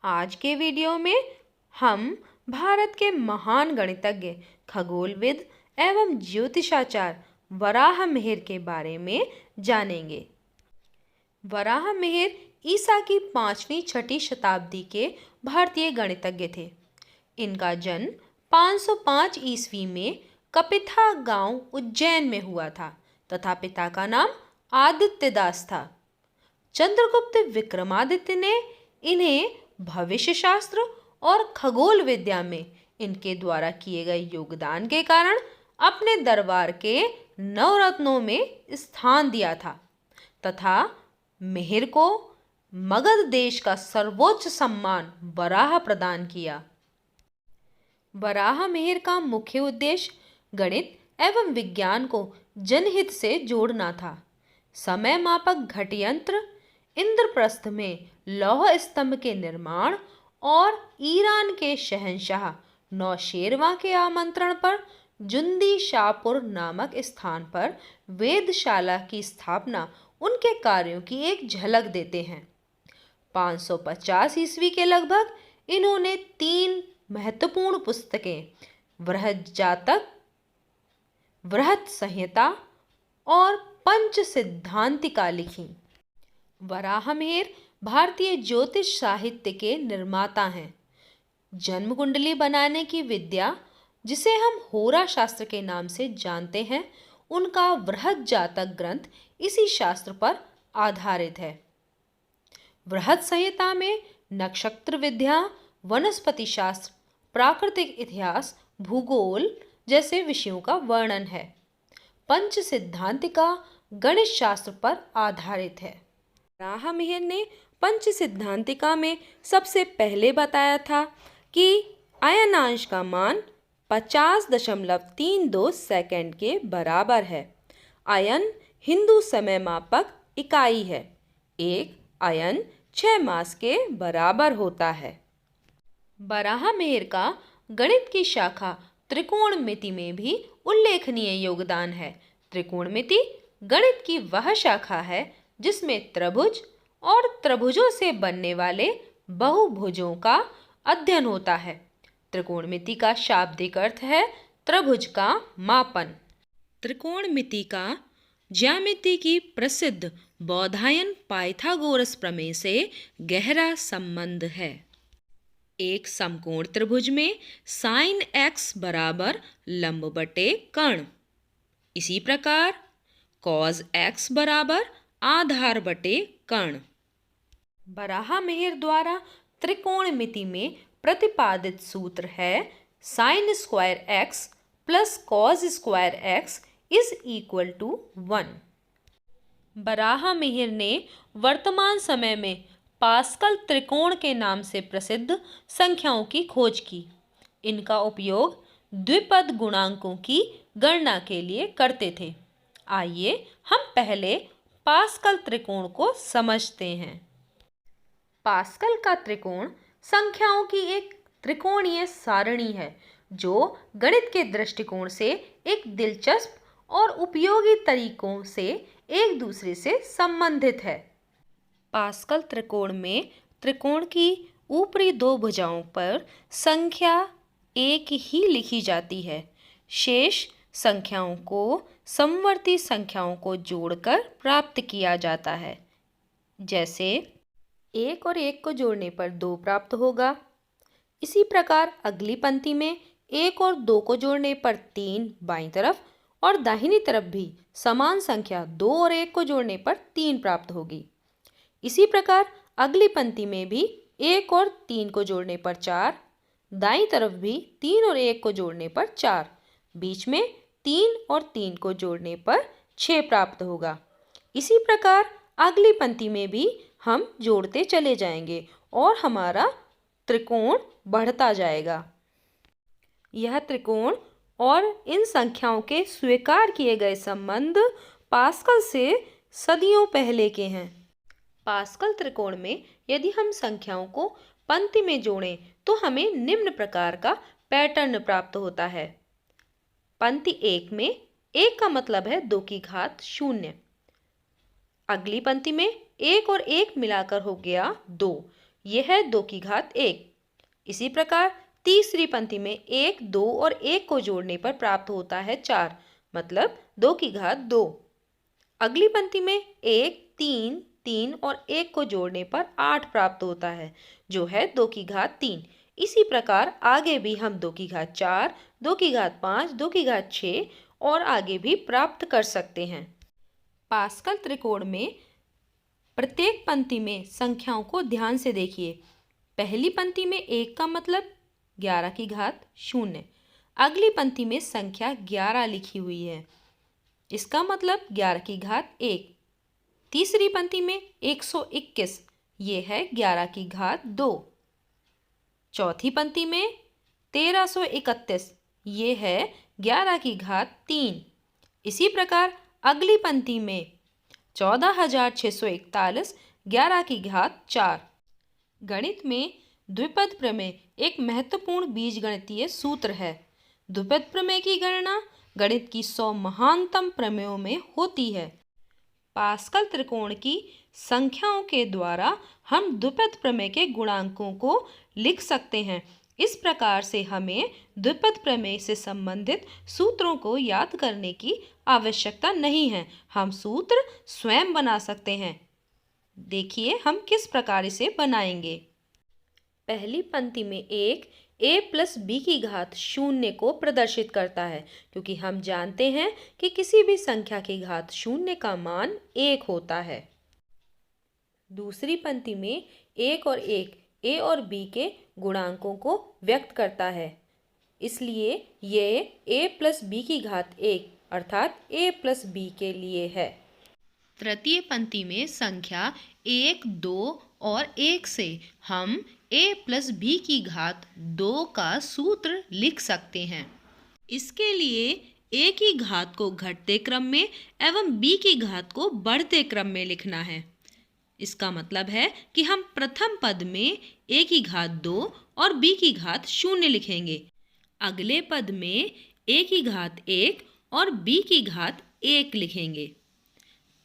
आज के वीडियो में हम भारत के महान गणितज्ञ, खगोलविद एवं ज्योतिषाचार्य वराहमिहिर के बारे में जानेंगे। वराहमिहिर ईसा की 5वीं-6वीं शताब्दी के भारतीय गणितज्ञ थे। इनका जन्म 505 ईस्वी में कपिथा गांव उज्जैन में हुआ था तथा पिता का नाम आदित्यदास था। चंद्रगुप्त विक्रमादित्य ने इन्हें भविष्य शास्त्र और खगोल विद्या में इनके द्वारा किए गए योगदान के कारण अपने दरबार के नवरत्नों में स्थान दिया था तथा मिहिर को मगध देश का सर्वोच्च सम्मान वराह प्रदान किया। वराहमिहिर का मुख्य उद्देश्य गणित एवं विज्ञान को जनहित से जोड़ना था। समय मापक घट यंत्र, इंद्रप्रस्थ में लौह स्तंभ के निर्माण और ईरान के शहंशाह नौशेरवां के आमंत्रण पर जुंदी शाहपुर नामक स्थान पर वेदशाला की स्थापना उनके कार्यों की एक झलक देते हैं। 550 ईस्वी के लगभग इन्होंने 3 महत्वपूर्ण पुस्तकें बृहज्जातक, बृहत संहिता और पंच सिद्धांतिका लिखी। वराहमिहिर भारतीय ज्योतिष साहित्य के निर्माता हैं। जन्म कुंडली बनाने की विद्या, जिसे हम होरा शास्त्र के नाम से जानते हैं, उनका बृहत जातक ग्रंथ इसी शास्त्र पर आधारित है। बृहत संहिता में नक्षत्र विद्या, वनस्पति शास्त्र, प्राकृतिक इतिहास, भूगोल जैसे विषयों का वर्णन है। पंच सिद्धांतिका गणित शास्त्र पर आधारित है। वराहमिहिर ने पंच सिद्धांतिका में सबसे पहले बताया था कि अयनांश का मान 50.32 सेकंड के बराबर है। अयन हिंदू समय मापक इकाई है। एक अयन 6 मास के बराबर होता है। वराहमिहिर का गणित की शाखा त्रिकोणमिति में भी उल्लेखनीय योगदान है। त्रिकोणमिति गणित की वह शाखा है जिसमें त्रिभुज और त्रिभुजों से बनने वाले बहुभुजों का अध्ययन होता है। त्रिकोणमिति का शाब्दिक अर्थ है त्रिभुज का मापन। त्रिकोणमिति का ज्यामिति की प्रसिद्ध बौधायन पाइथागोरस प्रमेय से गहरा संबंध है। एक समकोण त्रिभुज में साइन x बराबर लंब बटे कर्ण, इसी प्रकार कॉस x बराबर आधार बटे कर्ण। वराहमिहिर द्वारा त्रिकोणमिति में प्रतिपादित सूत्र है sine square x plus cos square x is equal to 1। Varahamihira ने वर्तमान समय में पास्कल त्रिकोण के नाम से प्रसिद्ध संख्याओं की खोज की। इनका उपयोग द्विपद गुणांकों की गणना के लिए करते थे। आइए हम पहले पास्कल त्रिकोण को समझते हैं। पास्कल का त्रिकोण संख्याओं की एक त्रिकोणीय सारणी है जो गणित के दृष्टिकोण से एक दिलचस्प और उपयोगी तरीकों से एक दूसरे से संबंधित है। पास्कल त्रिकोण में त्रिकोण की ऊपरी 2 भुजाओं पर संख्या एक ही लिखी जाती है। शेष संख्याओं को समवर्ती संख्याओं को जोड़कर प्राप्त किया जाता है। जैसे 1 और 1 को जोड़ने पर 2 प्राप्त होगा। इसी प्रकार अगली पंक्ति में 1 और 2 को जोड़ने पर 3 बाईं तरफ और दाहिनी तरफ भी समान संख्या 2 और 1 को जोड़ने पर 3 प्राप्त होगी। इसी प्रकार अगली पंक्ति में भी 1 और 3 को जोड़ने पर 4, दाईं तरफ भी 3 और 1 को जोड़ने पर 4, बीच में 3 और 3 को जोड़ने पर 6 प्राप्त होगा। इसी प्रकार अगली पंक्ति में भी हम जोड़ते चले जाएंगे और हमारा त्रिकोण बढ़ता जाएगा। यह त्रिकोण और इन संख्याओं के स्वीकार किए गए संबंध पास्कल से सदियों पहले के हैं। पास्कल त्रिकोण में यदि हम संख्याओं को पंक्ति में जोड़ें तो हमें निम्न प्रकार का पैटर्न प्राप्त होता है। पंक्ति 1 में 1 का मतलब है 2 की घात 0। अगली पंक्ति में 1 और 1 मिलाकर हो गया 2, यह है 2 की घात 1। इसी प्रकार तीसरी पंक्ति में 1, 2 और 1 को जोड़ने पर प्राप्त होता है 4, मतलब 2 की घात 2। अगली पंक्ति में 1, 3, 3 और 1 को जोड़ने पर 8 प्राप्त होता है, जो है 2 की घात 3। इसी प्रकार आगे भी हम 2 की घात 4, 2 की घात 5, 2 की घात 6 और आगे भी प्राप्त कर सकते हैं। पास्कल त्रिकोण में प्रत्येक पंक्ति में संख्याओं को ध्यान से देखिए। पहली पंक्ति में 1 का मतलब 11 की घात 0। अगली पंक्ति में संख्या 11 लिखी हुई है, इसका मतलब 11 की घात 1। तीसरी पंक्ति में 121, ये है 11 की घात 2। चौथी पंक्ति में 1331, ये है 11 की घात 3। इसी प्रकार अगली पंक्ति में 14,641, 11 की घात 4। गणित में द्विपद प्रमेय एक महत्वपूर्ण बीजगणितीय सूत्र है। द्विपद प्रमेय की गणना गणित की 100 महानतम प्रमेयों में होती है। पास्कल त्रिकोण की संख्याओं के द्वारा हम द्विपद प्रमेय के गुणांकों को लिख सकते हैं। इस प्रकार से हमें द्विपद प्रमेय से संबंधित सूत्रों को याद करने की आवश्यकता नहीं है, हम सूत्र स्वयं बना सकते हैं। देखिए हम किस प्रकार इसे बनाएंगे। पहली पंक्ति में 1 a प्लस b की घात 0 को प्रदर्शित करता है, क्योंकि हम जानते हैं कि किसी भी संख्या की घात 0 का मान 1 होता है। दूसरी पंक्ति में 1 और 1 a और b के गुणांकों को व्यक्त करता है, इसलिए ये a प्लस b की घात 1 अर्थात a प्लस b के लिए है। तृतीय पंक्ति में संख्या 1, 2 और 1 से हम a प्लस b की घात 2 का सूत्र लिख सकते हैं। इसके लिए a की घात को घटते क्रम में एवं b की घात को बढ़ते क्रम में लिखना है। इसका मतलब है कि हम प्रथम पद में a की घात 2 और b की घात 0 लिखेंगे। अगले पद में a की घात 1 और b की घात 1 लिखेंगे।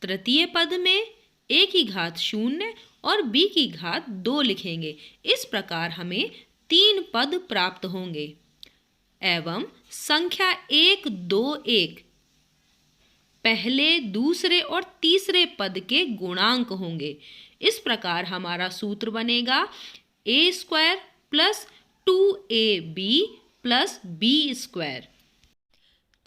तृतीय पद में a की घात 0 और b की घात 2 लिखेंगे। इस प्रकार हमें 3 पद प्राप्त होंगे एवं संख्या 1, 2, 1 पहले, दूसरे और तीसरे पद के गुणांक होंगे। इस प्रकार हमारा सूत्र बनेगा a² plus 2ab plus b²।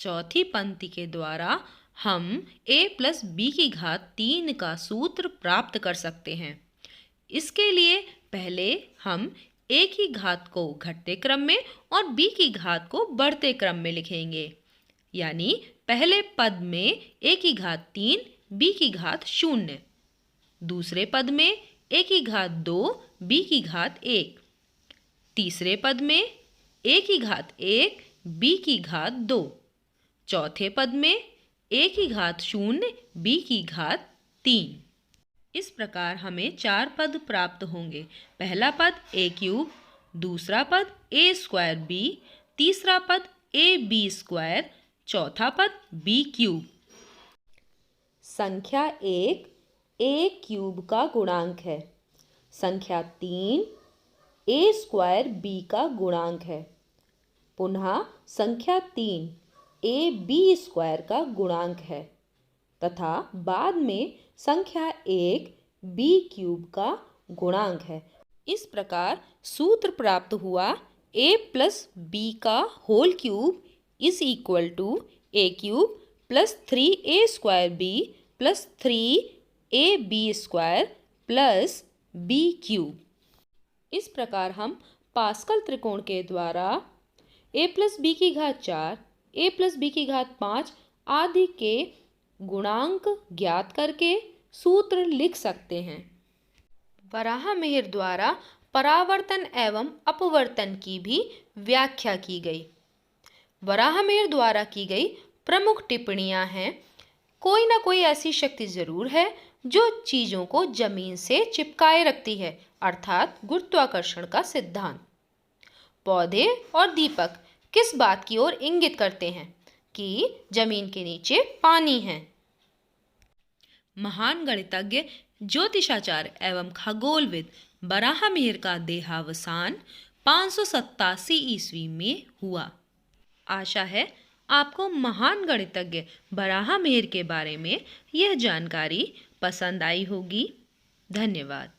चौथी पंक्ति के द्वारा हम a प्लस b की घात 3 का सूत्र प्राप्त कर सकते हैं। इसके लिए पहले हम a की घात को घटते क्रम में और b की घात को बढ़ते क्रम में लिखेंगे, यानी पहले पद में a की घात 3, b की घात 0, दूसरे पद में a की घात 2, b की घात 1, तीसरे पद में a की घात 1, b की घात 2, चौथे पद में a की घात 0, b की घात 3। इस प्रकार हमें 4 पद प्राप्त होंगे। पहला पद a³, दूसरा पद a²b, तीसरा पद ab², चौथा पद b³। संख्या 1 a³ का गुणांक है। संख्या 3 a²b का गुणांक है। पुनः संख्या 3 ab² का गुणांक है तथा बाद में संख्या 1 b³ का गुणांक है। इस प्रकार सूत्र प्राप्त हुआ a प्लस b का whole cube is equal to a³ plus 3a² plus 3ab² plus b³। इस प्रकार हम पास्कल त्रिकोण के द्वारा a प्लस b की घात 4, a प्लस b की घात 5 आदि के गुणांक ज्ञात करके सूत्र लिख सकते हैं। वराहमिहिर द्वारा परावर्तन एवं अपवर्तन की भी व्याख्या की गई। वराहमिहिर द्वारा की गई प्रमुख टिप्पणियां हैं, कोई ना कोई ऐसी शक्ति जरूर है जो चीजों को जमीन से चिपकाए रखती है, अर्थात गुरुत्वाकर्षण का सिद्धांत। पौधे और दीपक किस बात की ओर इंगित करते हैं कि जमीन के नीचे पानी है। महान गणितज्ञ, ज्योतिषाचार्य एवं खगोलविद बराहमिहिर का देहावसान 587 ईस्वी में हुआ। आशा है आपको महान गणितज्ञ बराहमिहिर के बारे में यह जानकारी पसंद आई होगी। धन्यवाद।